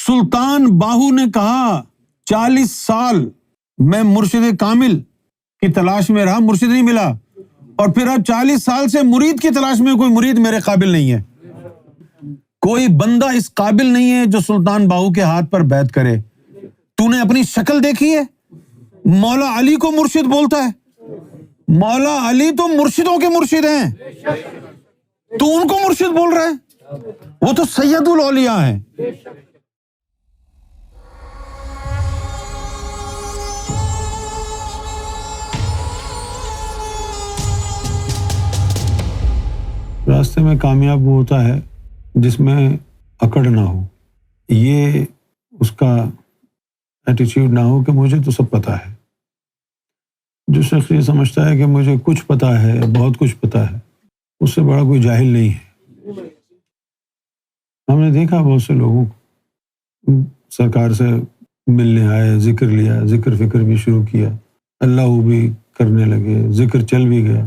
سلطان باہو نے کہا 40 سال میں مرشد کامل کی تلاش میں رہا، مرشد نہیں ملا، اور پھر اب 40 سال سے مرید کی تلاش میں، کوئی مرید میرے قابل نہیں ہے، کوئی بندہ اس قابل نہیں ہے جو سلطان باہو کے ہاتھ پر بیعت کرے۔ تو نے اپنی شکل دیکھی ہے؟ مولا علی کو مرشد بولتا ہے، مولا علی تو مرشدوں کے مرشد ہیں، تو ان کو مرشد بول رہا ہے؟ وہ تو سید الاولیاء ہیں۔ راستے میں کامیاب وہ ہوتا ہے جس میں اکڑ نہ ہو، یہ اس کا ایٹیچیوڈ نہ ہو کہ مجھے تو سب پتہ ہے۔ جو شخص یہ سمجھتا ہے کہ مجھے کچھ پتہ ہے، بہت کچھ پتہ ہے، اس سے بڑا کوئی جاہل نہیں ہے۔ ہم نے دیکھا بہت سے لوگوں کو سرکار سے ملنے آئے، ذکر لیا، ذکر فکر بھی شروع کیا، اللہ بھی کرنے لگے، ذکر چل بھی گیا،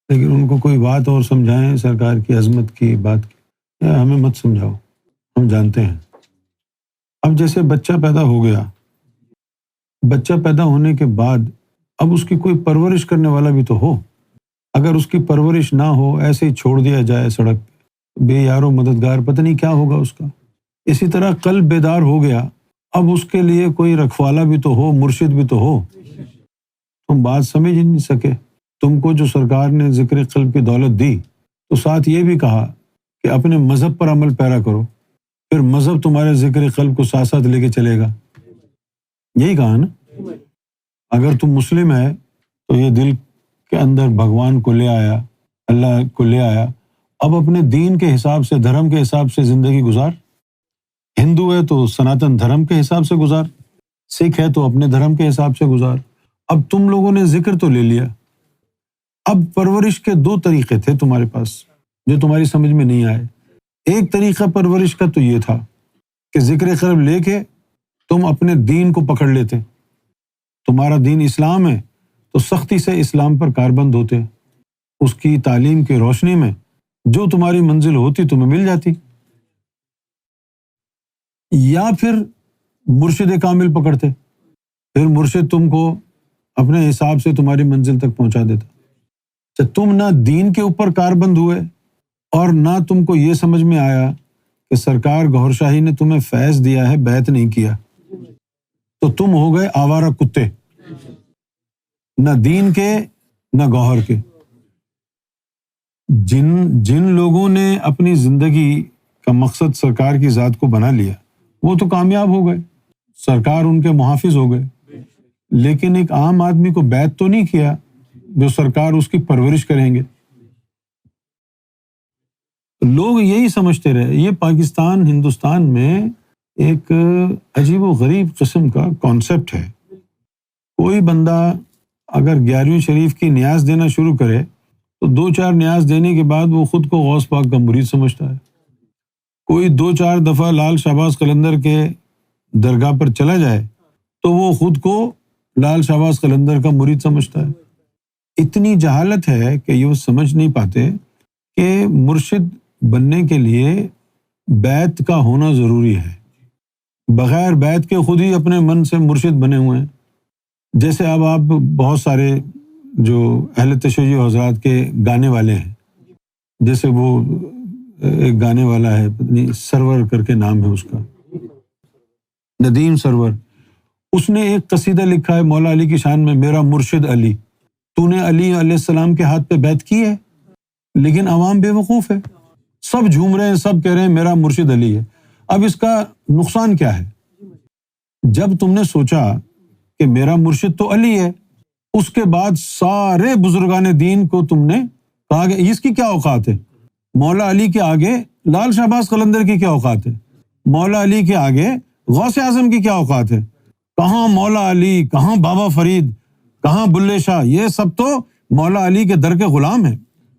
لیکن ان کو کوئی بات اور سمجھائیں سرکار کی عظمت کی بات کی، ہمیں مت سمجھاؤ، ہم جانتے ہیں۔ اب جیسے بچہ پیدا ہو گیا، بچہ پیدا ہونے کے بعد اب اس کی کوئی پرورش کرنے والا بھی تو ہو۔ اگر اس کی پرورش نہ ہو، ایسے ہی چھوڑ دیا جائے سڑک پہ، بے یار و مددگار، پتہ نہیں کیا ہوگا اس کا۔ اسی طرح قلب بیدار ہو گیا، اب اس کے لیے کوئی رکھوالا بھی تو ہو، مرشد بھی تو ہو۔ تم بات سمجھ ہی نہیں سکے۔ تم کو جو سرکار نے ذکر قلب کی دولت دی تو ساتھ یہ بھی کہا کہ اپنے مذہب پر عمل پیرا کرو، پھر مذہب تمہارے ذکر قلب کو ساتھ ساتھ لے کے چلے گا۔ یہی کہا نا، اگر تم مسلم ہے تو یہ دل کے اندر بھگوان کو لے آیا، اللہ کو لے آیا، اب اپنے دین کے حساب سے، دھرم کے حساب سے زندگی گزار۔ ہندو ہے تو سناتن دھرم کے حساب سے گزار، سکھ ہے تو اپنے دھرم کے حساب سے گزار۔ اب تم لوگوں نے ذکر تو لے لیا، اب پرورش کے 2 طریقے تھے تمہارے پاس جو تمہاری سمجھ میں نہیں آئے۔ ایک طریقہ پرورش کا تو یہ تھا کہ ذکر قلب لے کے تم اپنے دین کو پکڑ لیتے، تمہارا دین اسلام ہے تو سختی سے اسلام پر کاربند ہوتے، اس کی تعلیم کی روشنی میں جو تمہاری منزل ہوتی تمہیں مل جاتی، یا پھر مرشد کامل پکڑتے، پھر مرشد تم کو اپنے حساب سے تمہاری منزل تک پہنچا دیتا۔ تم نہ دین کے اوپر کاربند ہوئے اور نہ تم کو یہ سمجھ میں آیا کہ سرکار گوھر شاہی نے تمہیں فیض دیا ہے، بیعت نہیں کیا، تو تم ہو گئے آوارہ کتے، نہ دین کے نہ گوھر کے۔ جن لوگوں نے اپنی زندگی کا مقصد سرکار کی ذات کو بنا لیا وہ تو کامیاب ہو گئے، سرکار ان کے محافظ ہو گئے، لیکن ایک عام آدمی کو بیعت تو نہیں کیا جو سرکار اس کی پرورش کریں گے۔ لوگ یہی سمجھتے رہے۔ یہ پاکستان، ہندوستان میں ایک عجیب و غریب قسم کا کانسیپٹ ہے۔ کوئی بندہ اگر 11ویں شریف کی نیاز دینا شروع کرے تو 2-4 نیاز دینے کے بعد وہ خود کو غوث پاک کا مرید سمجھتا ہے۔ کوئی 2-4 دفعہ لال شہباز قلندر کے درگاہ پر چلا جائے تو وہ خود کو لال شہباز قلندر کا مرید سمجھتا ہے۔ اتنی جہالت ہے کہ یہ سمجھ نہیں پاتے کہ مرشد بننے کے لیے بیعت کا ہونا ضروری ہے۔ بغیر بیعت کے خود ہی اپنے من سے مرشد بنے ہوئے ہیں۔ جیسے اب آپ بہت سارے جو اہل تشیع حضرات کے گانے والے ہیں، جیسے وہ ایک گانے والا ہے، سرور کر کے نام ہے اس کا، ندیم سرور، اس نے ایک قصیدہ لکھا ہے مولا علی کی شان میں، میرا مرشد علی۔ تو نے علی علیہ السلام کے ہاتھ پہ بیعت کی ہے، لیکن عوام بے وقوف ہے، سب جھوم رہے ہیں، سب کہہ رہے ہیں میرا مرشد علی ہے۔ اب اس کا نقصان کیا ہے؟ جب تم نے سوچا کہ میرا مرشد تو علی ہے، اس کے بعد سارے بزرگان دین کو تم نے کہا کہ اس کی کیا اوقات ہے؟ مولا علی کے آگے لال شہباز قلندر کی کیا اوقات ہے؟ مولا علی کے آگے غوث اعظم کی کیا اوقات ہے؟ کہاں مولا علی، کہاں بابا فرید، کہاں بلے شاہ؟ یہ سب تو مولا علی کے در کے غلام ہیں،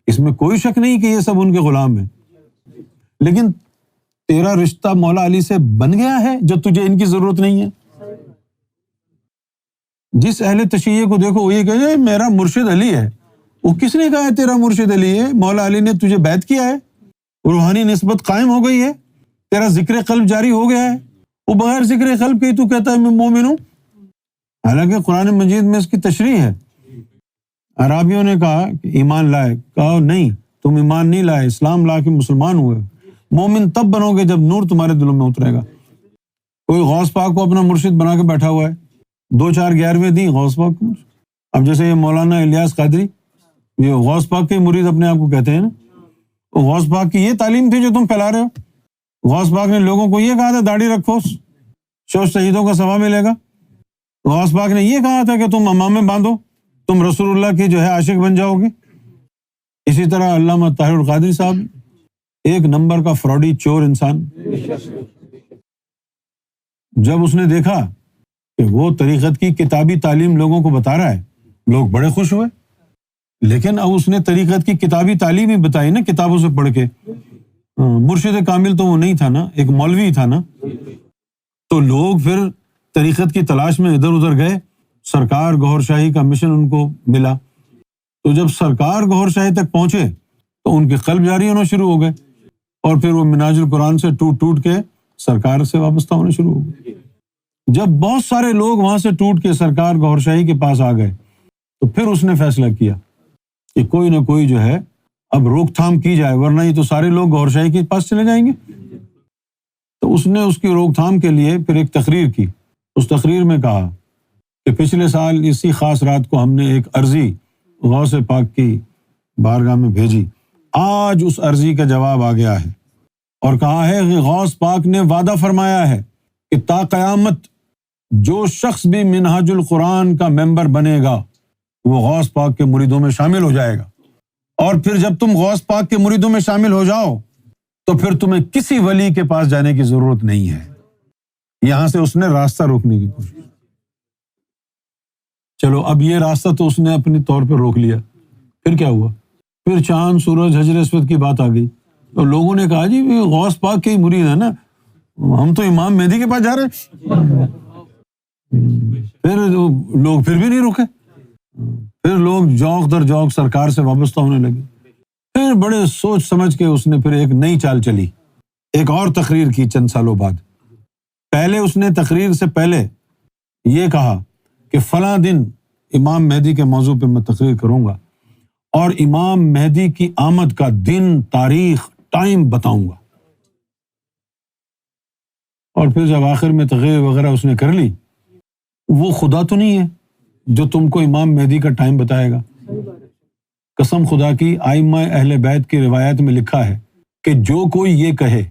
اس میں کوئی شک نہیں کہ یہ سب ان کے غلام ہیں، لیکن تیرا رشتہ مولا علی سے بن گیا ہے جو تجھے ان کی ضرورت نہیں ہے۔ جس اہل تشیع کو دیکھو وہ یہ کہے میرا مرشد علی ہے، وہ کس نے کہا ہے تیرا مرشد علی ہے؟ مولا علی نے تجھے بیعت کیا ہے، روحانی نسبت قائم ہو گئی ہے، تیرا ذکر قلب جاری ہو گیا ہے، وہ بغیر ذکر قلب کے ہی تو کہتا ہے میں مومن ہوں، حالانکہ قرآن مجید میں اس کی تشریح ہے۔ عرابیوں نے کہا کہ ایمان لائے، کہا نہیں تم ایمان نہیں لائے، اسلام لا کے مسلمان ہوئے، مومن تب بنو گے جب نور تمہارے دلوں میں اترے گا۔ کوئی غوث پاک کو اپنا مرشد بنا کے بیٹھا ہوا ہے، 2-4 11ویں دی غوث پاک کو۔ اب جیسے یہ مولانا الیاس قادری، یہ غوث پاک کے مرید اپنے آپ کو کہتے ہیں نا، غوث پاک کی یہ تعلیم تھی جو تم پھیلا رہے ہو۔ غوث پاک نے لوگوں کو یہ کہا تھا داڑھی رکھو شہیدوں کا ثواب ملے گا۔ غوث پاک نے یہ کہا تھا کہ تم امامے باندھو، تم رسول اللہ کی جو ہے عاشق بن جاؤ گے۔ اسی طرح علامہ طاہر القادری صاحب ایک نمبر کا فراڈی چور انسان، جب اس نے دیکھا کہ وہ طریقت کی کتابی تعلیم لوگوں کو بتا رہا ہے، لوگ بڑے خوش ہوئے، لیکن اب اس نے طریقت کی کتابی تعلیم ہی بتائی نا کتابوں سے پڑھ کے۔ مرشد کامل تو وہ نہیں تھا نا، ایک مولوی تھا نا، تو لوگ پھر طریقت کی تلاش میں ادھر ادھر گئے، سرکار گوھر شاہی کا مشن ان کو ملا، تو جب سرکار گوھر شاہی تک پہنچے تو ان کے قلب جاری ہونا شروع ہو گئے، اور پھر وہ مناج القرآن سے ٹوٹ ٹوٹ کے سرکار سے وابستہ ہونا شروع ہو گئے۔ جب بہت سارے لوگ وہاں سے ٹوٹ کے سرکار گوھر شاہی کے پاس آ گئے تو پھر اس نے فیصلہ کیا کہ کوئی نہ کوئی جو ہے اب روک تھام کی جائے، ورنہ یہ تو سارے لوگ گوھر شاہی کے پاس چلے جائیں گے۔ تو اس نے اس کی روک تھام کے لیے پھر ایک تقریر کی۔ اس تقریر میں کہا کہ پچھلے سال اسی خاص رات کو ہم نے ایک عرضی غوث پاک کی بارگاہ میں بھیجی، آج اس عرضی کا جواب آ گیا ہے، اور کہا ہے کہ غوث پاک نے وعدہ فرمایا ہے کہ تا قیامت جو شخص بھی منہاج القرآن کا ممبر بنے گا وہ غوث پاک کے مریدوں میں شامل ہو جائے گا، اور پھر جب تم غوث پاک کے مریدوں میں شامل ہو جاؤ تو پھر تمہیں کسی ولی کے پاس جانے کی ضرورت نہیں ہے۔ یہاں سے اس نے راستہ روکنے کی کوشش، چلو اب یہ راستہ تو اس نے اپنے طور پہ روک لیا، پھر کیا ہوا؟ پھر چاند سورج حجر اسود کی بات آ گئی، تو لوگوں نے کہا جی غوث پاک کے ہی مرید ہے نا، ہم تو امام مہدی کے پاس جا رہے ہیں۔ پھر لوگ پھر بھی نہیں رکے، پھر لوگ جوق در جوق سرکار سے وابستہ ہونے لگے۔ پھر بڑے سوچ سمجھ کے اس نے پھر ایک نئی چال چلی، ایک اور تقریر کی چند سالوں بعد۔ پہلے اس نے تقریر سے پہلے یہ کہا کہ فلاں دن امام مہدی کے موضوع پہ میں تقریر کروں گا، اور امام مہدی کی آمد کا دن، تاریخ، ٹائم بتاؤں گا۔ اور پھر جب آخر میں تقریر وغیرہ اس نے کر لی، وہ خدا تو نہیں ہے جو تم کو امام مہدی کا ٹائم بتائے گا۔ قسم خدا کی، ائمہ اہل بیت کی روایت میں لکھا ہے کہ جو کوئی یہ کہے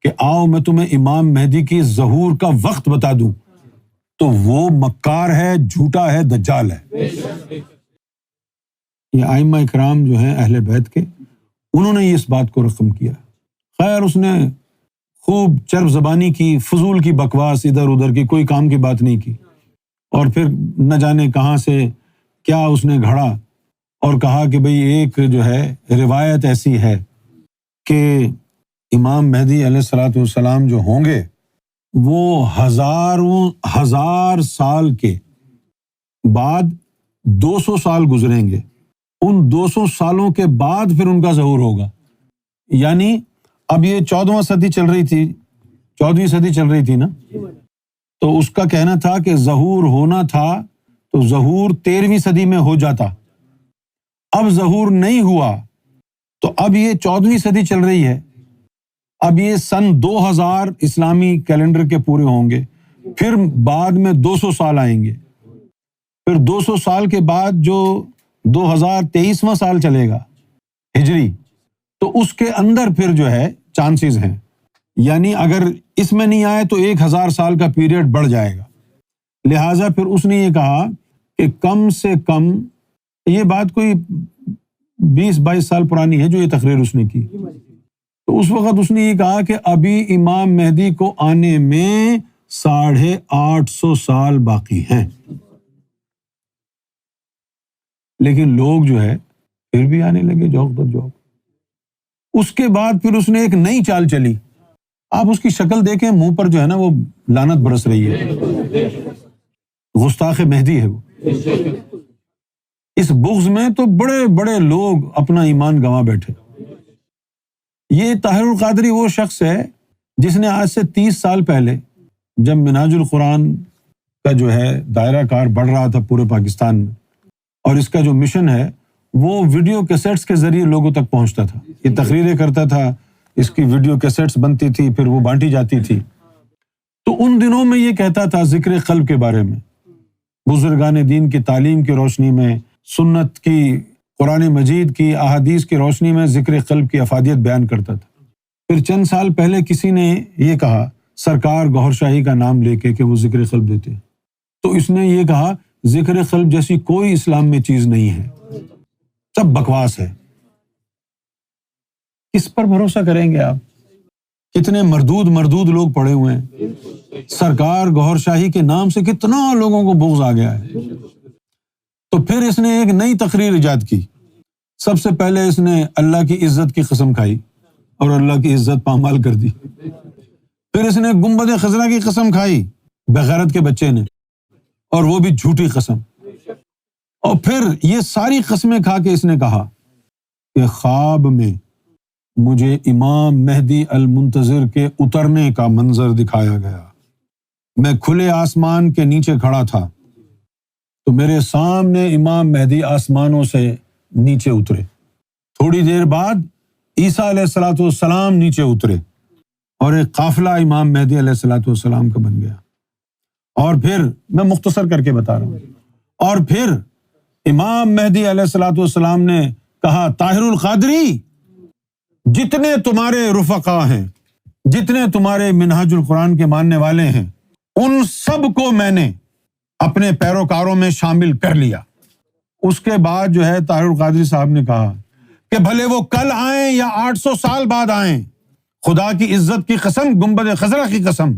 کہ آؤ میں تمہیں امام مہدی کی ظہور کا وقت بتا دوں تو وہ مکار ہے، جھوٹا ہے، دجال ہے۔ یہ ائمہ اکرام جو ہیں اہل بیت کے، انہوں نے اس بات کو رقم کیا۔ خیر اس نے خوب چرب زبانی کی، فضول کی بکواس ادھر ادھر کی، کوئی کام کی بات نہیں کی، اور پھر نہ جانے کہاں سے کیا اس نے گھڑا، اور کہا کہ بھئی ایک جو ہے روایت ایسی ہے کہ امام مہدی علیہ الصلوۃ والسلام جو ہوں گے وہ ہزار سال کے بعد 200 سال گزریں گے، ان 200 سالوں کے بعد پھر ان کا ظہور ہوگا۔ یعنی اب یہ 14ویں صدی چل رہی تھی، 14ویں صدی چل رہی تھی نا، تو اس کا کہنا تھا کہ ظہور ہونا تھا تو ظہور 13ویں صدی میں ہو جاتا، اب ظہور نہیں ہوا تو اب یہ 14ویں صدی چل رہی ہے، اب یہ سن 2000 اسلامی کیلنڈر کے پورے ہوں گے، پھر بعد میں 200 سال آئیں گے، پھر 200 سال کے بعد جو 2023واں سال چلے گا ہجری، تو اس کے اندر پھر جو ہے چانسز ہیں، یعنی اگر اس میں نہیں آئے تو 1000 سال کا پیریڈ بڑھ جائے گا۔ لہٰذا پھر اس نے یہ کہا کہ کم سے کم، یہ بات کوئی 20-22 سال پرانی ہے جو یہ تقریر اس نے کی، تو اس وقت اس نے یہ کہا کہ ابھی امام مہدی کو آنے میں 850 سال باقی ہیں، لیکن لوگ جو ہے پھر بھی آنے لگے جوق در جوق۔ اس کے بعد پھر اس نے ایک نئی چال چلی، آپ اس کی شکل دیکھیں، منہ پر جو ہے نا وہ لعنت برس رہی ہے، گستاخ مہدی ہے وہ۔ اس بغض میں تو بڑے بڑے لوگ اپنا ایمان گنوا بیٹھے۔ یہ طاہر القادری وہ شخص ہے جس نے آج سے 30 سال پہلے جب منہاج القرآن کا جو ہے دائرہ کار بڑھ رہا تھا پورے پاکستان میں، اور اس کا جو مشن ہے وہ ویڈیو کیسٹس کے ذریعے لوگوں تک پہنچتا تھا، یہ تقریریں کرتا تھا، اس کی ویڈیو کیسٹس بنتی تھی، پھر وہ بانٹی جاتی تھی۔ تو ان دنوں میں یہ کہتا تھا ذکر قلب کے بارے میں، بزرگان دین کی تعلیم کی روشنی میں، سنت کی، قرآن مجید کی، احادیث کی روشنی میں ذکر قلب کی افادیت بیان کرتا تھا۔ پھر چند سال پہلے کسی نے یہ کہا سرکار گوھر شاہی کا نام لے کے کہ وہ ذکر قلب دیتے ہیں، تو اس نے یہ کہا ذکر قلب جیسی کوئی اسلام میں چیز نہیں ہے، سب بکواس ہے۔ کس پر بھروسہ کریں گے آپ؟ کتنے مردود لوگ پڑے ہوئے ہیں، سرکار گوھر شاہی کے نام سے کتنا لوگوں کو بغض آ گیا ہے۔ تو پھر اس نے ایک نئی تقریر ایجاد کی، سب سے پہلے اس نے اللہ کی عزت کی قسم کھائی اور اللہ کی عزت پامال کر دی۔ پھر اس نے گنبد خضرا کی قسم کھائی بغیرت کے بچے نے، اور وہ بھی جھوٹی قسم۔ اور پھر یہ ساری قسمیں کھا کے اس نے کہا کہ خواب میں مجھے امام مہدی المنتظر کے اترنے کا منظر دکھایا گیا، میں کھلے آسمان کے نیچے کھڑا تھا تو میرے سامنے امام مہدی آسمانوں سے نیچے اترے، تھوڑی دیر بعد عیسیٰ علیہ الصلوۃ والسلام نیچے اترے، اور ایک قافلہ امام مہدی علیہ الصلوۃ والسلام کا بن گیا۔ اور پھر میں مختصر کر کے بتا رہا ہوں، اور پھر امام مہدی علیہ الصلوۃ والسلام نے کہا طاہر القادری، جتنے تمہارے رفقا ہیں، جتنے تمہارے منہاج القرآن کے ماننے والے ہیں، ان سب کو میں نے اپنے پیروکاروں میں شامل کر لیا۔ اس کے بعد جو ہے طاہر القادری صاحب نے کہا کہ بھلے وہ کل آئیں یا 800 سال بعد آئیں، خدا کی عزت کی قسم، گنبد خضرا کی قسم،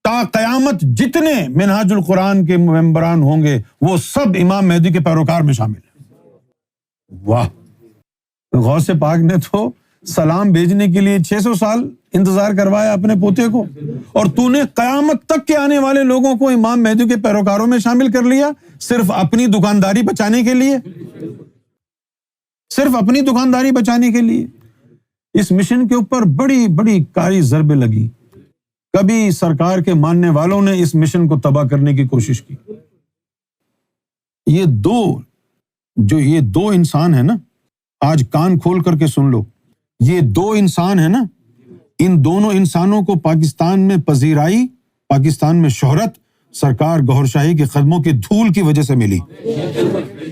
تا قیامت جتنے منہاج القرآن کے ممبران ہوں گے وہ سب امام مہدی کے پیروکار میں شامل ہیں۔ واہ! غوث پاک نے تو سلام بھیجنے کے لیے 600 سال انتظار کروایا اپنے پوتے کو، اور تو نے قیامت تک کے آنے والے لوگوں کو امام مہدی کے پیروکاروں میں شامل کر لیا، صرف اپنی دکانداری بچانے کے لیے، صرف اپنی دکانداری بچانے کے لیے۔ اس مشن کے اوپر بڑی بڑی کاری ضربیں لگی، کبھی سرکار کے ماننے والوں نے اس مشن کو تباہ کرنے کی کوشش کی۔ یہ دو انسان ہیں نا، آج کان کھول کر کے سن لو، یہ دو انسان ہیں نا، ان دونوں انسانوں کو پاکستان میں پذیرائی، پاکستان میں شہرت سرکار گوھر شاہی کے قدموں کی دھول کی وجہ سے ملی۔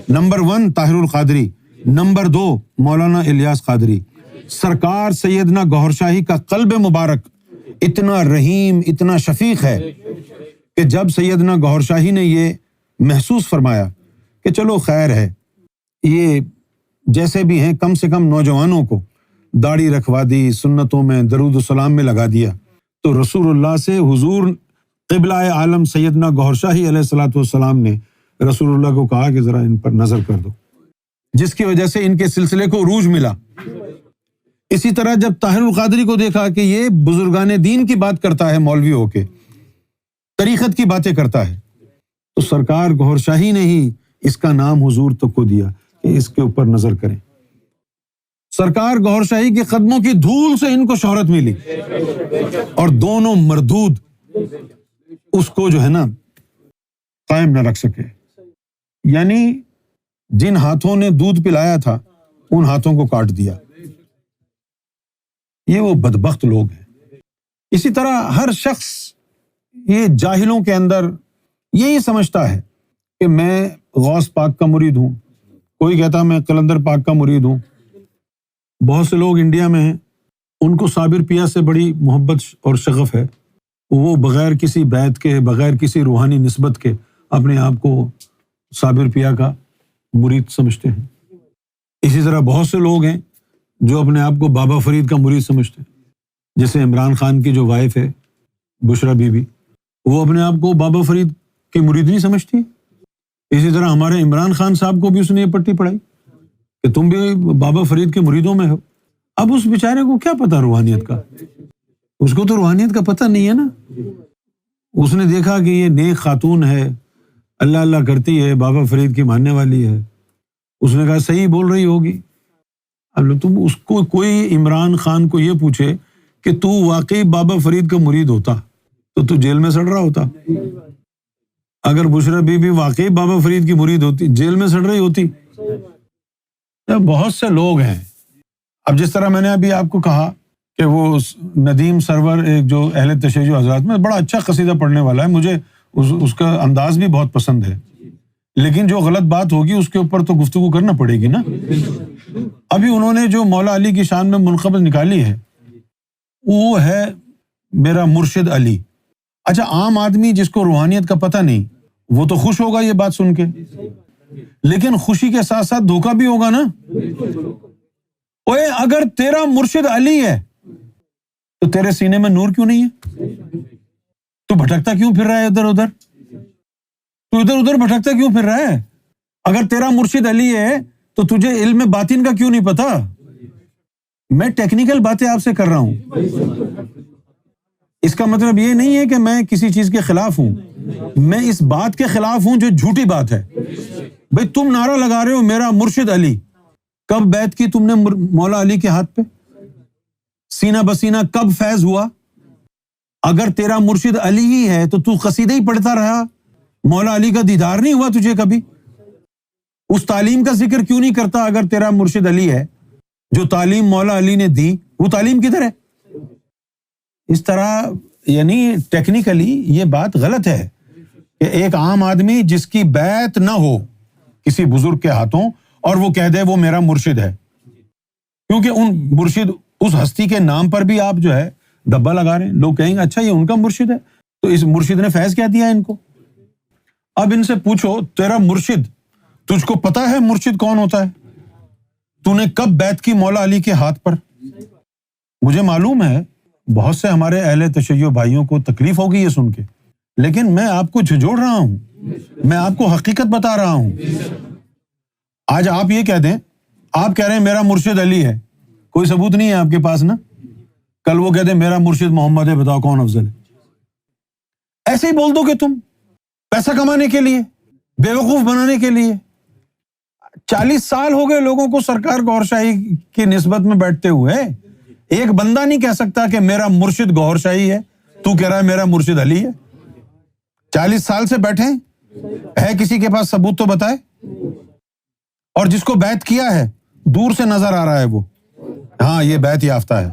نمبر 1 طاہر القادری، نمبر 2 مولانا الیاس قادری۔ سرکار سیدنا گوھر شاہی کا قلب مبارک اتنا رحیم، اتنا شفیق ہے کہ جب سیدنا گوھر شاہی نے یہ محسوس فرمایا کہ چلو خیر ہے، یہ جیسے بھی ہیں کم سے کم نوجوانوں کو داڑھی رکھوا دی، سنتوں میں درود و سلام میں لگا دیا، تو رسول اللہ سے حضور قبلہ عالم سیدنا گوھر شاہی علیہ الصلوۃ والسلام نے رسول اللہ کو کہا کہ ذرا ان پر نظر کر دو، جس کی وجہ سے ان کے سلسلے کو عروج ملا۔ اسی طرح جب طاہر القادری کو دیکھا کہ یہ بزرگان دین کی بات کرتا ہے، مولوی ہو کے طریقت کی باتیں کرتا ہے، تو سرکار گوھر شاہی نے ہی اس کا نام حضور تک کو دیا کہ اس کے اوپر نظر کریں۔ سرکار گوھر شاہی کے قدموں کی دھول سے ان کو شہرت ملی، اور دونوں مردود اس کو جو ہے نا قائم نہ رکھ سکے، یعنی جن ہاتھوں نے دودھ پلایا تھا ان ہاتھوں کو کاٹ دیا۔ یہ وہ بدبخت لوگ ہیں۔ اسی طرح ہر شخص یہ جاہلوں کے اندر یہی سمجھتا ہے کہ میں غوث پاک کا مرید ہوں، کوئی کہتا میں قلندر پاک کا مرید ہوں۔ بہت سے لوگ انڈیا میں ہیں، ان کو صابر پیا سے بڑی محبت اور شغف ہے، وہ بغیر کسی بیعت کے، بغیر کسی روحانی نسبت کے اپنے آپ کو صابر پیا کا مرید سمجھتے ہیں۔ اسی طرح بہت سے لوگ ہیں جو اپنے آپ کو بابا فرید کا مرید سمجھتے ہیں، جیسے عمران خان کی جو وائف ہے بشرا بی بی، وہ اپنے آپ کو بابا فرید کی مرید نہیں سمجھتی۔ اسی طرح ہمارے عمران خان صاحب کو بھی اس نے یہ پٹی پڑھائی کہ تم بھی بابا فرید کے مریدوں میں ہو۔ اب اس بیچارے کو کیا پتا روحانیت کا، اس کو تو روحانیت کا پتہ نہیں ہے نا۔ اس نے دیکھا کہ یہ نیک خاتون ہے، اللہ اللہ کرتی ہے، بابا فرید کی ماننے والی ہے، اس نے کہا صحیح بول رہی ہوگی۔ اب تم اس کو، کوئی عمران خان کو یہ پوچھے کہ تو واقعی بابا فرید کا مرید ہوتا تو تو جیل میں سڑ رہا ہوتا. اگر بشرا بی بی واقعی بابا فرید کی مرید ہوتی, جیل میں سڑ رہی ہوتی. بہت سے لوگ ہیں. اب جس طرح میں نے ابھی آپ کو کہا کہ وہ ندیم سرور ایک جو اہل تشیع حضرات میں بڑا اچھا قصیدہ پڑھنے والا ہے, مجھے اس کا انداز بھی بہت پسند ہے, لیکن جو غلط بات ہوگی اس کے اوپر تو گفتگو کرنا پڑے گی نا. ابھی انہوں نے جو مولا علی کی شان میں منقبت نکالی ہے وہ ہے میرا مرشد علی. اچھا, عام آدمی جس کو روحانیت کا پتہ نہیں وہ تو خوش ہوگا یہ بات سن کے, لیکن خوشی کے ساتھ ساتھ دھوکہ بھی ہوگا نا. اوے اگر تیرا مرشد علی ہے تو تیرے سینے میں نور کیوں نہیں ہے؟ تو بھٹکتا کیوں پھر رہا ہے ادھر ادھر؟ تو ادھر ادھر بھٹکتا کیوں پھر رہا ہے؟ اگر تیرا مرشد علی ہے تو تجھے علم باطن کا کیوں نہیں پتا؟ میں ٹیکنیکل باتیں آپ سے کر رہا ہوں. اس کا مطلب یہ نہیں ہے کہ میں کسی چیز کے خلاف ہوں, میں اس بات کے خلاف ہوں جو جھوٹی بات ہے. بھئی تم نعرہ لگا رہے ہو میرا مرشد علی, کب بیعت کی تم نے مولا علی کے ہاتھ پہ؟ سینہ بسینہ کب فیض ہوا؟ اگر تیرا مرشد علی ہی ہے تو قصیدہ ہی پڑھتا رہا, مولا علی کا دیدار نہیں ہوا تجھے کبھی؟ اس تعلیم کا ذکر کیوں نہیں کرتا اگر تیرا مرشد علی ہے؟ جو تعلیم مولا علی نے دی وہ تعلیم کدھر ہے؟ اس طرح یعنی ٹیکنیکلی یہ بات غلط ہے کہ ایک عام آدمی جس کی بیعت نہ ہو کسی بزرگ کے ہاتھوں اور وہ کہہ دے وہ میرا مرشد ہے, کیونکہ ان مرشد اس ہستی کے نام پر بھی آپ جو ہے ڈبہ لگا رہے ہیں. لوگ کہیں گے اچھا یہ ان کا مرشد ہے, تو اس مرشد نے فیض کیا دیا ان کو؟ اب ان سے پوچھو تیرا مرشد, تجھ کو پتا ہے مرشد کون ہوتا ہے؟ تو نے کب بیعت کی مولا علی کے ہاتھ پر؟ مجھے معلوم ہے بہت سے ہمارے اہل تشیع بھائیوں کو تکلیف ہوگی یہ سن کے, لیکن میں آپ کو جھنجھوڑ رہا ہوں, میں آپ کو حقیقت بتا رہا ہوں. آج آپ یہ کہہ دیں, آپ کہہ رہے ہیں میرا مرشد علی ہے, کوئی ثبوت نہیں ہے آپ کے پاس نا. کل وہ کہہ دیں میرا مرشد محمد ہے, بتاؤ کون افضل ہے؟ ایسے ہی بول دو کہ تم پیسہ کمانے کے لیے, بیوقوف بنانے کے لیے. 40 سال ہو گئے لوگوں کو سرکار گوھر شاہی کی نسبت میں بیٹھتے ہوئے. ایک بندہ نہیں کہہ سکتا کہ میرا مرشد گوھر شاہی ہے, تو کہہ رہا ہے میرا مرشد علی ہے. 40 سال سے بیٹھے ہے, کسی کے پاس ثبوت تو بتائے. اور جس کو بیعت کیا ہے دور سے نظر آ رہا ہے وہ, ہاں یہ بیعت یافتہ ہے.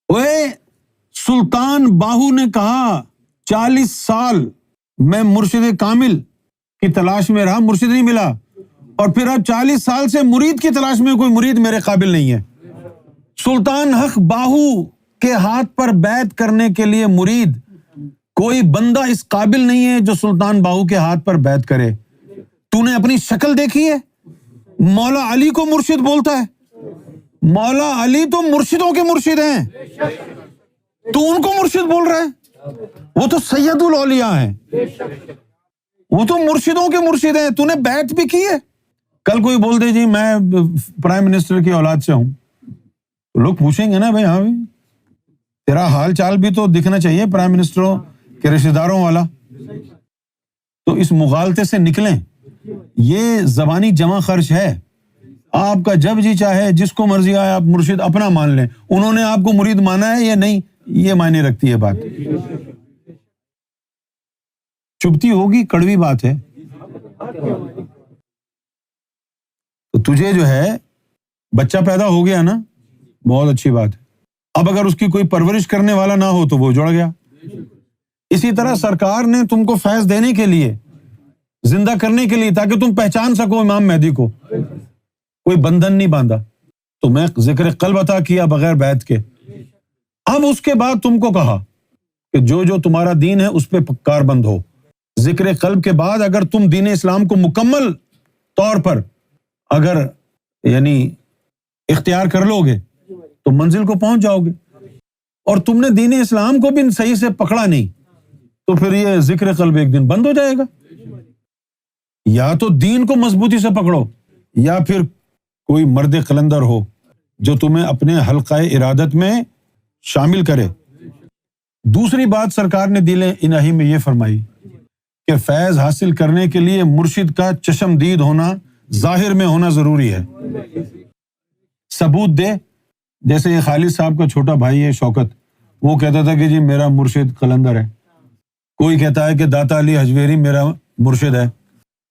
اوے سلطان باہو نے کہا 40 سال میں مرشد کامل کی تلاش میں رہا, مرشد نہیں ملا, اور پھر اب 40 سال سے مرید کی تلاش میں, کوئی مرید میرے قابل نہیں ہے. سلطان حق باہو کے ہاتھ پر بیعت کرنے کے لیے مرید کوئی بندہ اس قابل نہیں ہے جو سلطان باہو کے ہاتھ پر بیعت کرے. تو نے اپنی شکل دیکھی ہے؟ مولا علی کو مرشد بولتا ہے. مولا علی تو مرشدوں کے مرشد ہیں, تو ان کو مرشد بول رہا ہے؟ وہ تو سید الاولیاء ہیں, وہ تو مرشدوں کے مرشد ہیں. تو نے بیعت بھی کی ہے. کل کوئی بول دے جی میں پرائم منسٹر کی اولاد سے ہوں, تو لوگ پوچھیں گے نا بھائی ہاں تیرا حال چال بھی تو دکھنا چاہیے پرائم منسٹروں کے رشتہ داروں والا. تو اس مغالطے سے نکلیں, یہ زبانی جمع خرچ ہے. آپ کا جب جی چاہے جس کو مرضی آئے آپ مرشد اپنا مان لیں. انہوں نے آپ کو مرید مانا ہے یا نہیں یہ معنی رکھتی ہے بات. چبھتی ہوگی, کڑوی بات ہے. تو تجھے جو ہے بچہ پیدا ہو گیا نا, بہت اچھی بات ہے. اب اگر اس کی کوئی پرورش کرنے والا نہ ہو تو وہ جڑ گیا. اسی طرح سرکار نے تم کو فیض دینے کے لیے, زندہ کرنے کے لیے, تاکہ تم پہچان سکو امام مہدی کو, کوئی بندھن نہیں باندھا. تو میں ذکر قلب عطا کیا بغیر بیعت کے. اب اس کے بعد تم کو کہا کہ جو تمہارا دین ہے اس پہ کار بند ہو. ذکر قلب کے بعد اگر تم دین اسلام کو مکمل طور پر اگر یعنی اختیار کر لو گے تو منزل کو پہنچ جاؤ گے. اور تم نے دین اسلام کو بھی صحیح سے پکڑا نہیں تو پھر یہ ذکر قلب ایک دن بند ہو جائے گا. یا تو دین کو مضبوطی سے پکڑو, یا پھر کوئی مرد قلندر ہو جو تمہیں اپنے حلقہ ارادت میں شامل کرے. دوسری بات سرکار نے دل الہی میں یہ فرمائی کہ فیض حاصل کرنے کے لیے مرشد کا چشم دید ہونا, ظاہر میں ہونا ضروری ہے. ثبوت دے جیسے یہ خالد صاحب کا چھوٹا بھائی ہے شوکت، وہ کہتا تھا کہ جی میرا مرشد قلندر ہے، کوئی کہتا ہے کہ داتا علی حجویری میرا مرشد ہے،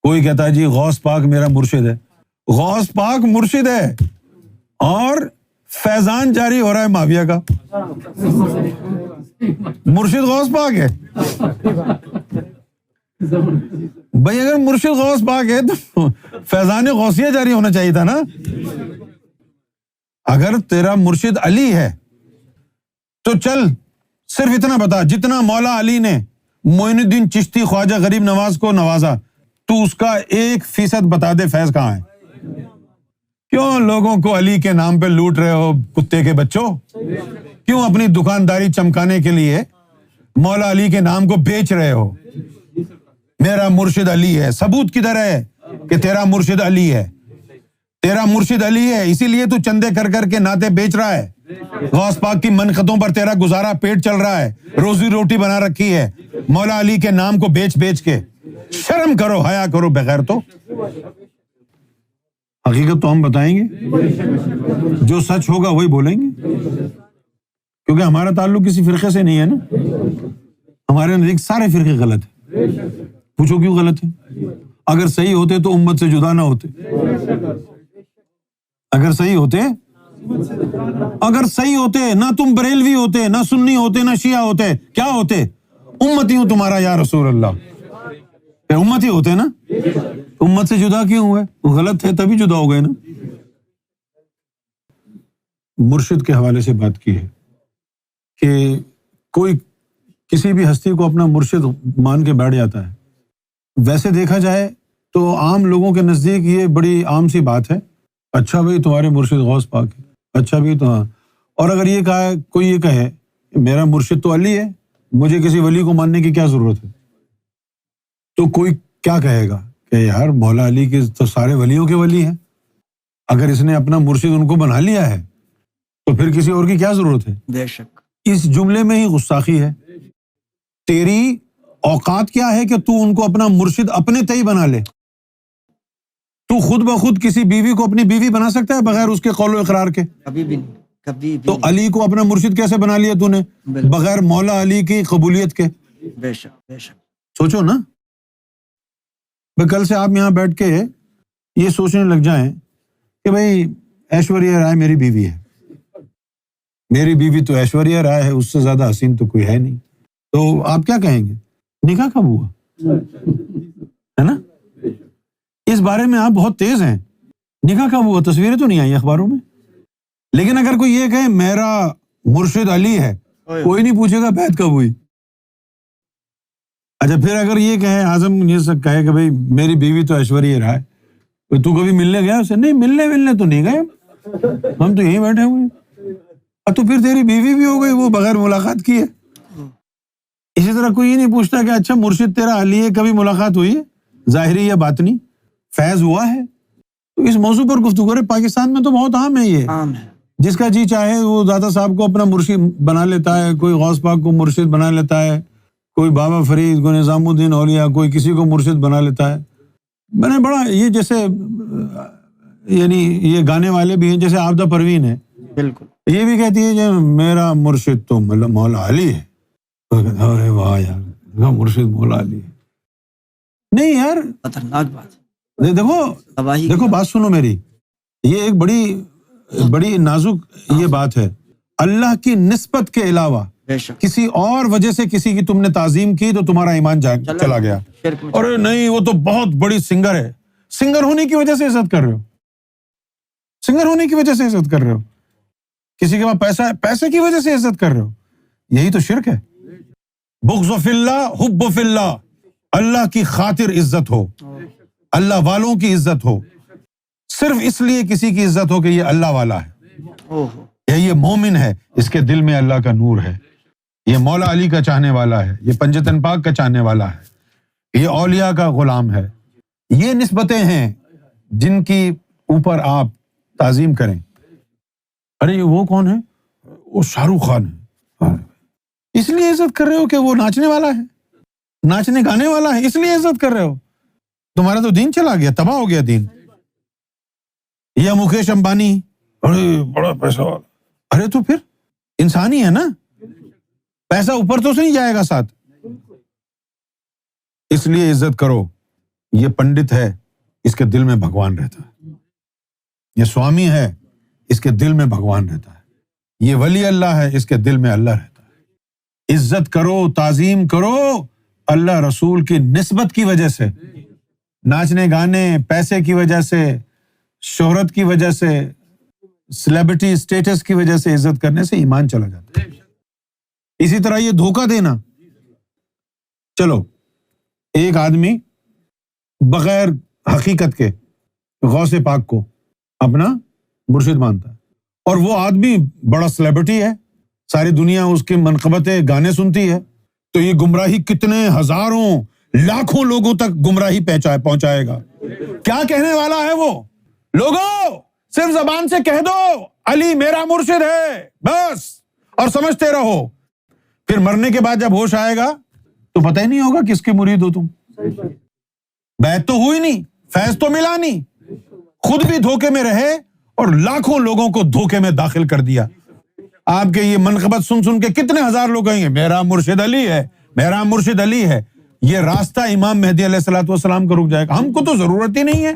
کوئی کہتا ہے جی غوث پاک میرا مرشد ہے۔ غوث پاک مرشد ہے اور فیضان جاری ہو رہا ہے معاویہ کا، مرشد غوث پاک ہے۔ بھائی اگر مرشد غوث پاک ہے تو فیضان غوثیہ جاری ہونا چاہیے تھا نا۔ اگر تیرا مرشد علی ہے تو چل صرف اتنا بتا، جتنا مولا علی نے معین الدین چشتی خواجہ غریب نواز کو نوازا، تو اس کا 1% بتا دے فیض کہاں ہے۔ کیوں لوگوں کو علی کے نام پہ لوٹ رہے ہو کتے کے بچوں؟ کیوں اپنی دکانداری چمکانے کے لیے مولا علی کے نام کو بیچ رہے ہو؟ میرا مرشد علی ہے، ثبوت کدھر ہے کہ تیرا مرشد علی ہے؟ تیرا مرشد علی ہے، اسی لیے تو چندے کر کر کے نعتیں بیچ رہا ہے، غوث پاک کی منقطوں پر تیرا گزارا پیٹ چل رہا ہے، روزی روٹی بنا رکھی ہے مولا علی کے نام کو بیچ بیچ کے۔ شرم کرو، حیا کرو بغیر تو۔ حقیقت تو ہم بتائیں گے، جو سچ ہوگا وہی بولیں گے، کیونکہ ہمارا تعلق کسی فرقے سے نہیں ہے نا۔ ہمارے نزدیک سارے فرقے غلط ہیں۔ پوچھو کیوں غلط ہیں؟ اگر صحیح ہوتے تو امت سے جدا نہ ہوتے۔ اگر صحیح ہوتے نہ تم بریلوی ہوتے، نہ سنی ہوتے، نہ شیعہ ہوتے، کیا ہوتے؟ امتی ہوں تمہارا یا رسول اللہ۔ امتی ہوتے نا، امت سے جدا کیوں ہوئے؟ وہ غلط ہے تبھی جدا ہو گئے نا۔ مرشد کے حوالے سے بات کی ہے کہ کوئی کسی بھی ہستی کو اپنا مرشد مان کے بیٹھ جاتا ہے۔ ویسے دیکھا جائے تو عام لوگوں کے نزدیک یہ بڑی عام سی بات ہے، اچھا بھائی تمہارے مرشد غوث پاک ہے، اچھا بھی تو ہاں۔ اور اگر یہ کہا کوئی یہ کہے میرا مرشد تو علی ہے، مجھے کسی ولی کو ماننے کی کیا ضرورت ہے، تو کوئی کیا کہے گا کہ یار مولا علی کے تو سارے ولیوں کے ولی ہیں، اگر اس نے اپنا مرشد ان کو بنا لیا ہے تو پھر کسی اور کی کیا ضرورت ہے؟ بے شک اس جملے میں ہی گستاخی ہے۔ تیری اوقات کیا ہے کہ تو ان کو اپنا مرشد اپنے تئی بنا لے؟ تو خود بخود کسی بیوی کو اپنی بیوی بنا سکتا ہے بغیر اس کے قول و اقرار کے؟ کبھی بھی نہیں۔ تو علی کو اپنا مرشد کیسے بنا لیا تو نے بغیر مولا علی کی قبولیت کے؟ بے شک بے شک۔ سوچو نا، کل سے آپ یہاں بیٹھ کے یہ سوچنے لگ جائیں کہ بھائی ایشوریہ رائے میری بیوی ہے، میری بیوی تو ایشوریہ رائے ہے، اس سے زیادہ حسین تو کوئی ہے نہیں، تو آپ کیا کہیں گے؟ نکاح کب ہوا ہے نا؟ اس بارے میں آپ بہت تیز ہیں، نکاح کب ہوا؟ تصویریں تو نہیں آئی اخباروں میں۔ لیکن اگر کوئی یہ کہے میرا مرشد علی ہے، کوئی نہیں پوچھے گا بیعت کب ہوئی۔ اچھا پھر اگر یہ کہے اعظم یہ سب کہے کہ بھائی میری بیوی تو ایشوریہ رائے، تو کبھی ملنے گیا اسے؟ نہیں، ملنے تو نہیں گئے، ہم تو یہیں بیٹھے ہوئے ہیں۔ تو پھر تیری بیوی بھی ہو گئی وہ بغیر ملاقات کیے۔ اسی طرح کوئی یہ نہیں پوچھتا کہ اچھا مرشد تیرا علی ہے، کبھی ملاقات ہوئی ہے ظاہری یا باطنی، فیض ہوا ہے؟ تو اس موضوع پر گفتگو کرے۔ پاکستان میں تو بہت عام ہے، یہ جس کا جی چاہے وہ داتا صاحب کو اپنا مرشد بنا لیتا ہے، کوئی غوث پاک کو مرشد بنا لیتا ہے، کوئی بابا فرید، کوئی نظام الدین اولیاء، کوئی کسی کو مرشد بنا لیتا ہے۔ میں نے بڑا یہ جیسے یعنی یہ گانے والے بھی ہیں جیسے عابدہ پروین ہے، بالکل یہ بھی کہتی ہے کہ میرا مرشد تو مولا علی ہے۔ ارے واہ یار، مرشد مولا علی ہے؟ نہیں یار، خطرناک بات۔ دیکھو بات سنو میری، یہ ایک بڑی نازک یہ بات ہے۔ اللہ کی نسبت کے علاوہ کسی اور وجہ سے کسی کی تم نے تعظیم کی تو تمہارا ایمان چلا گیا۔ اور نہیں وہ تو بہت بڑی سنگر ہے، سنگر ہونے کی وجہ سے عزت کر رہے ہو، سنگر ہونے کی وجہ سے عزت کر رہے ہو، کسی کے پاس پیسہ ہے، پیسے کی وجہ سے عزت کر رہے ہو، یہی تو شرک ہے۔ بغض فی اللہ حب فی اللہ، اللہ کی خاطر عزت ہو، اللہ والوں کی عزت ہو، صرف اس لیے کسی کی عزت ہو کہ یہ اللہ والا ہے یا یہ مومن ہے، اس کے دل میں اللہ کا نور ہے، یہ مولا علی کا چاہنے والا ہے، یہ پنجتن پاک کا چاہنے والا ہے، یہ اولیاء کا غلام ہے۔ یہ نسبتیں ہیں جن کی اوپر آپ تعظیم کریں۔ ارے وہ کون ہے؟ وہ شاہ رخ خان ہے، اس لیے عزت کر رہے ہو کہ وہ ناچنے والا ہے، ناچنے گانے والا ہے، اس لیے عزت کر رہے ہو؟ تمہارا تو دین چلا گیا، تباہ ہو گیا دین۔ یا مکیش امبانی، بڑا پیسہ والا، ارے تو پھر انسان ہی ہے نا, پیسہ اوپر تو سے نہیں جائے گا ساتھ. اس لیے عزت کرو. یہ پنڈت ہے, اس کے دل میں بھگوان رہتا ہے. یہ سوامی ہے, اس کے دل میں بھگوان رہتا ہے. یہ ولی اللہ ہے, اس کے دل میں اللہ رہتا ہے. عزت کرو, تعظیم کرو اللہ رسول کی نسبت کی وجہ سے. ناچنے گانے, پیسے کی وجہ سے, شہرت کی وجہ سے, سیلیبریٹی اسٹیٹس کی وجہ سے عزت کرنے سے ایمان چلا جاتا ہے. اسی طرح یہ دھوکہ دینا. چلو, ایک آدمی بغیر حقیقت کے غوث پاک کو اپنا مرشد مانتا ہے, اور وہ آدمی بڑا سیلیبریٹی ہے, ساری دنیا اس کی منقبتیں گانے سنتی ہے, تو یہ گمراہی کتنے ہزاروں لاکھوں لوگوں تک گمراہی پہنچائے گا. کیا کہنے والا ہے وہ؟ لوگوں صرف زبان سے کہہ دو علی میرا مرشد ہے بس, اور سمجھتے رہو. پھر مرنے کے بعد جب ہوش آئے گا تو پتہ ہی نہیں ہوگا کس کے مرید ہو تم. بیعت تو ہوئی نہیں, فیض تو ملا نہیں, خود بھی دھوکے میں رہے اور لاکھوں لوگوں کو دھوکے میں داخل کر دیا. آپ کے یہ منقبت سن کے کتنے ہزار لوگ کہیں گے میرا مرشد علی ہے, میرا مرشد علی ہے. یہ راستہ امام مہدی علیہ الصلوۃ والسلام کو رک جائے گا. ہم کو تو ضرورت ہی نہیں ہے,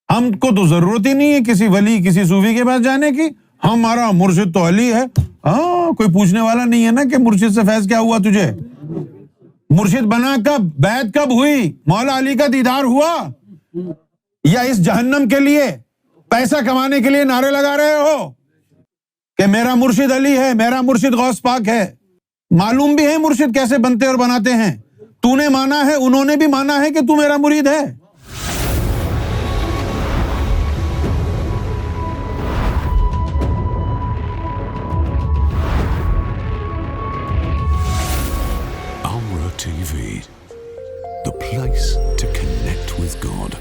ہم کو تو ضرورت ہی نہیں ہے کسی ولی کسی صوفی کے پاس جانے کی. ہمارا مرشد تو علی ہے. ہاں, کوئی پوچھنے والا نہیں ہے نا کہ مرشد سے فیض کیا ہوا تجھے, مرشد بنا کب, بیعت کب ہوئی, مولا علی کا دیدار ہوا, یا اس جہنم کے لیے پیسہ کمانے کے لیے نعرے لگا رہے ہو کہ میرا مرشد علی ہے, میرا مرشد غوث پاک ہے. معلوم بھی ہے مرشد کیسے بنتے اور بناتے ہیں. تو نے مانا ہے, انہوں نے بھی مانا ہے کہ تو میرا مرید ہے. Amra TV, the place to connect with God.